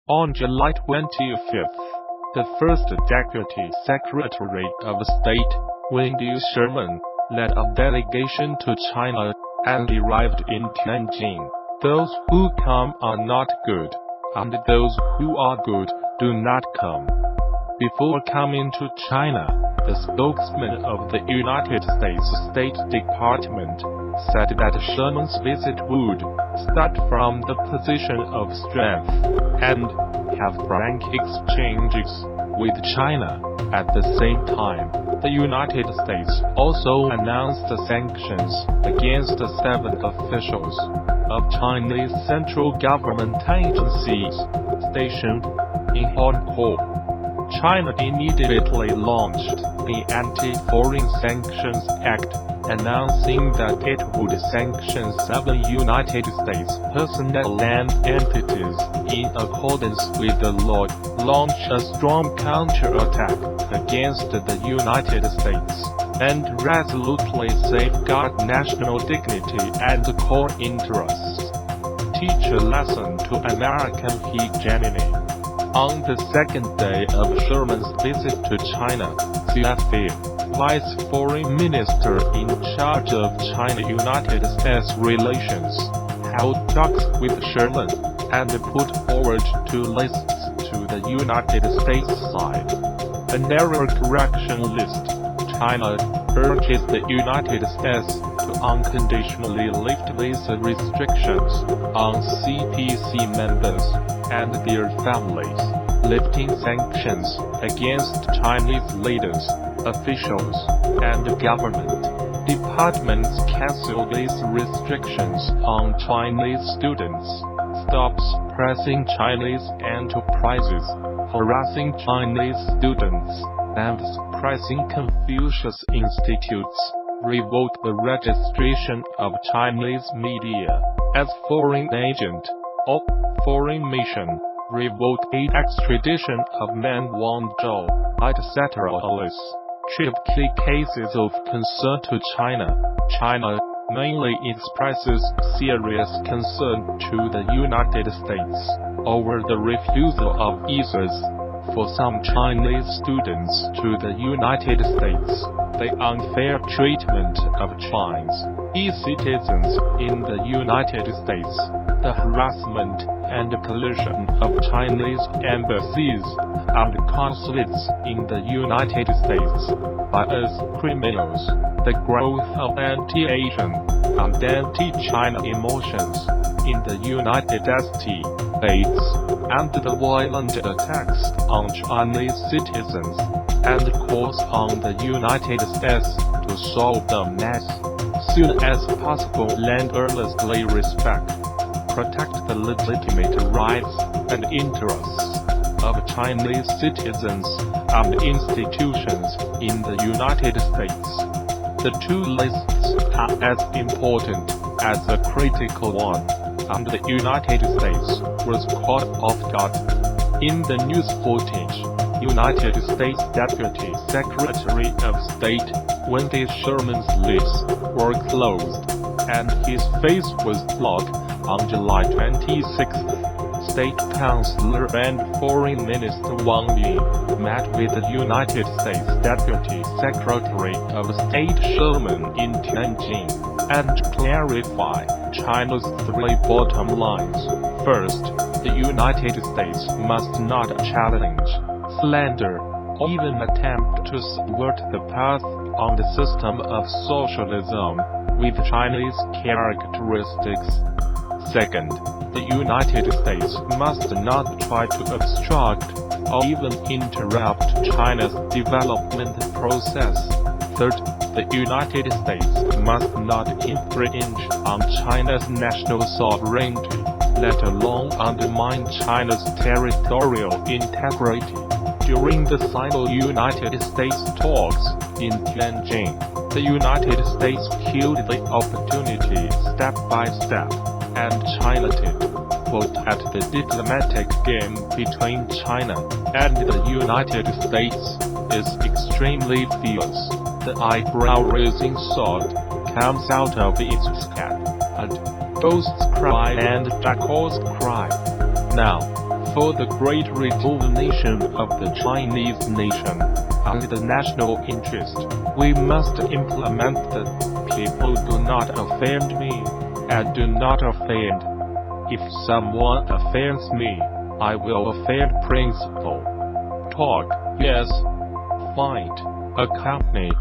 On July 25th, the first Deputy Secretary of State, Wendy Sherman, led a delegation to China and arrived in Tianjin. Those who come are not good, and those who are good do not come. Before coming to China, the spokesman of the United States State Department said that Sherman's visit would start from the position of strength and have frank exchanges with China. At the same time, the United States also announced sanctions against 7 officials of Chinese central government agencies stationed in Hong Kong. China immediately launched the Anti-Foreign Sanctions Act, announcing that it would sanction 7 United States personnel and entities in accordance with the law, launch a strong counterattack against the United States, and resolutely safeguard national dignity and core interests. Teach a lesson to American hegemony. On the second day of Sherman's visit to China, CFA, Vice Foreign Minister in charge of China-United States relations, held talks with Sherman and put forward 2 lists to the United States side. An error correction list. China urges the United States to unconditionally lift visa restrictions on CPC members and their families, lifting sanctions against Chinese leaders, officials, and government departments cancel these restrictions on Chinese students, stops pressing Chinese enterprises, harassing Chinese students, and suppressing Confucius institutes, revoke the registration of Chinese media as foreign agent or foreign mission, revoke the extradition of Meng Wanzhou, etc. Trip key cases of concern to China. China mainly expresses serious concern to the United States over the refusal of visas for some Chinese students to the United States, the unfair treatment of Chinese citizens in the United States, the harassment and collusion of Chinese embassies and consulates in the United States by us criminals, the growth of anti-Asian and anti-China emotions in the United States, and the violent attacks on Chinese citizens, and calls on the United States to solve them as soon as possible and earnestly protect the legitimate rights and interests of Chinese citizens and institutions in the United States. The 2 lists are as important as the critical one, and the United States was caught off guard. In the news footage, United States Deputy Secretary of State Wendy Sherman's lips were closed, and his face was blocked. On July 26th, State Counselor and Foreign Minister Wang Yi met with the United States Deputy Secretary of State Sherman in Tianjin and clarified China's 3 bottom lines. First, the United States must not challenge, slander, or even attempt to subvert the path on the system of socialism with Chinese characteristics. Second, the United States must not try to obstruct or even interrupt China's development process. Third, the United States must not infringe on China's national sovereignty, let alone undermine China's territorial integrity. During the Sino-United States talks in Tianjin, the United States killed the opportunity step by step, and China did, at the diplomatic game between China and the United States is extremely fierce. The eyebrow-raising sword comes out of its scab, and ghosts cry and jackals cry. Now, For the great rejuvenation of the Chinese nation and the national interest, we must implement the people do not offend me, and do not offend. If someone offends me, I will offend principle. Talk, yes. Fight, accompany.